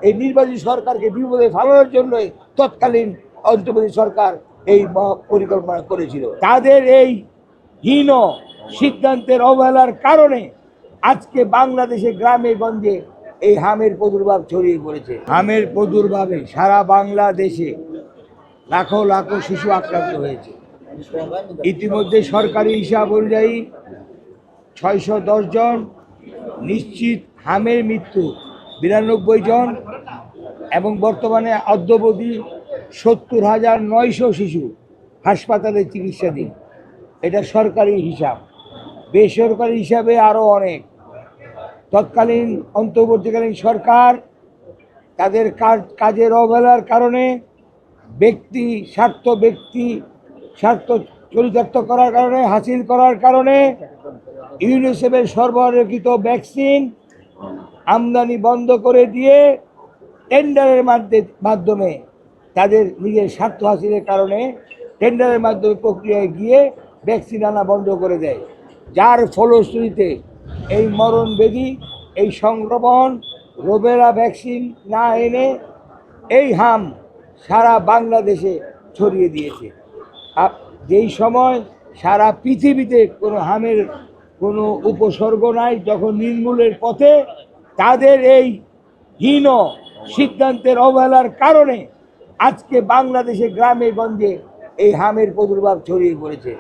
এই নির্বাচনী সরকারকে বিপদে ফেলানোর জন্যই তৎকালীন অন্তর্বর্তী সরকার এই পরিকল্পনা করেছিল। তাদের এই হীন সিদ্ধান্তের অবহেলার কারণে আজকে বাংলাদেশে গ্রামে গঞ্জে এই হামের প্রাদুর্ভাব ছড়িয়ে পড়েছে। হামের প্রাদুর্ভাবে সারা বাংলাদেশে লাখো লাখো শিশু আক্রান্ত হয়েছে। ইতিমধ্যে সরকারি হিসাব অনুযায়ী 610 জন নিশ্চিত হামের মৃত্যু 92 জন এবং বর্তমানে অদ্যাবধি 70,900 শিশু হাসপাতালে চিকিৎসাধীন। এটা সরকারি হিসাব। বেসরকারি হিসাবে আরও অনেক। তৎকালীন অন্তর্বর্তীকালীন সরকার তাদের কাজের অবহেলার কারণে ব্যক্তি স্বার্থ চরিতার্থ করার কারণে হাসিল করার কারণে ইউনিসেফের সরবরাহকৃত ভ্যাকসিন আমদানি বন্ধ করে দিয়ে টেন্ডারের মাধ্যমে তাদের নিজের স্বার্থ হাসিলের কারণে টেন্ডারের মাধ্যমে প্রক্রিয়ায় গিয়ে ভ্যাকসিন আনা বন্ধ করে দেয়, যার ফলশ্রুতিতে এই মরণব্যাধি, এই সংক্রমণ, রোবেলা ভ্যাকসিন না এনে এই হাম সারা বাংলাদেশে ছড়িয়ে দিয়েছে। যেই সময় সারা পৃথিবীতে কোনো হামের কোনো উপসর্গ নাই, যখন নির্মূলের পথে তাদের এই হীন সিদ্ধান্তের অবহেলার কারণে আজকে বাংলাদেশে গ্রামে গঞ্জে এই হামের প্রাদুর্ভাব ছড়িয়ে পড়েছে।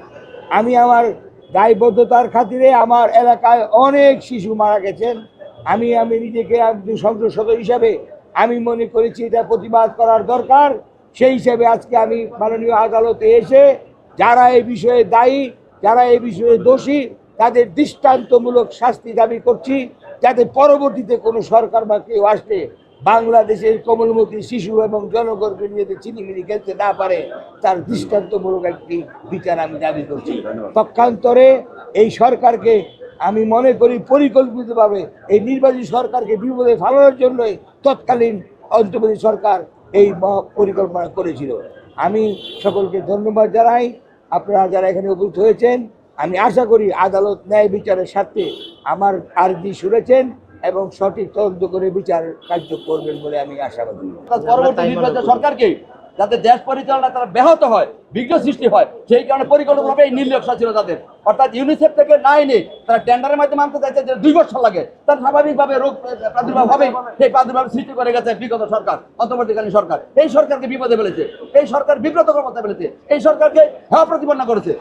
আমি আমার দায়বদ্ধতার খাতিরে আমার এলাকায় অনেক শিশু মারা গেছেন। আমি নিজেকে একজন সংসদ সদস্য হিসাবে আমি মনে করেছি এটা প্রতিবাদ করার দরকার। সেই হিসাবে আজকে আমি মাননীয় আদালতে এসে যারা এই বিষয়ে দায়ী, যারা এই বিষয়ে দোষী, তাদের দৃষ্টান্তমূলক শাস্তি দাবি করছি, যাতে পরবর্তীতে কোনো সরকার বা কেউ আসলে বাংলাদেশের কোমলমতি শিশু এবং জনগণকে নিয়ে চিনিমিনি খেলতে না পারে, তার দৃষ্টান্তমূলক একটি বিচার আমি দাবি করছি। পক্ষান্তরে এই সরকারকে আমি মনে করি পরিকল্পিতভাবে এই নির্বাচনী সরকারকে বিপদে ফেলানোর জন্যই তৎকালীন অন্তর্বর্তী সরকার এই পরিকল্পনা করেছিল। আমি সকলকে ধন্যবাদ জানাই, আপনারা যারা এখানে উপস্থিত হয়েছেন। আমি আশা করি আদালত ন্যায় বিচারের স্বার্থে আমার আর্জি শুনেছেন এবং সঠিক তদন্ত করে বিচার কার্য করবেন বলে আমি আশাবাদী। পরবর্তী নির্বাচন সরকারকে যাতে দেশ পরিচালনা তারা ব্যাহত হয়, বিঘ্ন সৃষ্টি হয়, সেই কারণে পরিকল্পনাভাবে এই নির্লক্ষ্য ছিল তাদের। অর্থাৎ ইউনিসেফ থেকে না এনে তারা টেন্ডারের মাধ্যমে আনতে চাইছে যে 2 বছর লাগে, তার স্বাভাবিকভাবে রোগ প্রাদুর্ভাব হবে। সেই প্রাদুর্ভাব সৃষ্টি করে গেছে বিগত সরকার, অন্তর্বর্তীকালীন সরকার। এই সরকারকে বিপদে ফেলেছে, এই সরকার বিব্রত ক্ষমতা ফেলেছে, এই সরকারকে হেয় প্রতিপন্ন করেছে।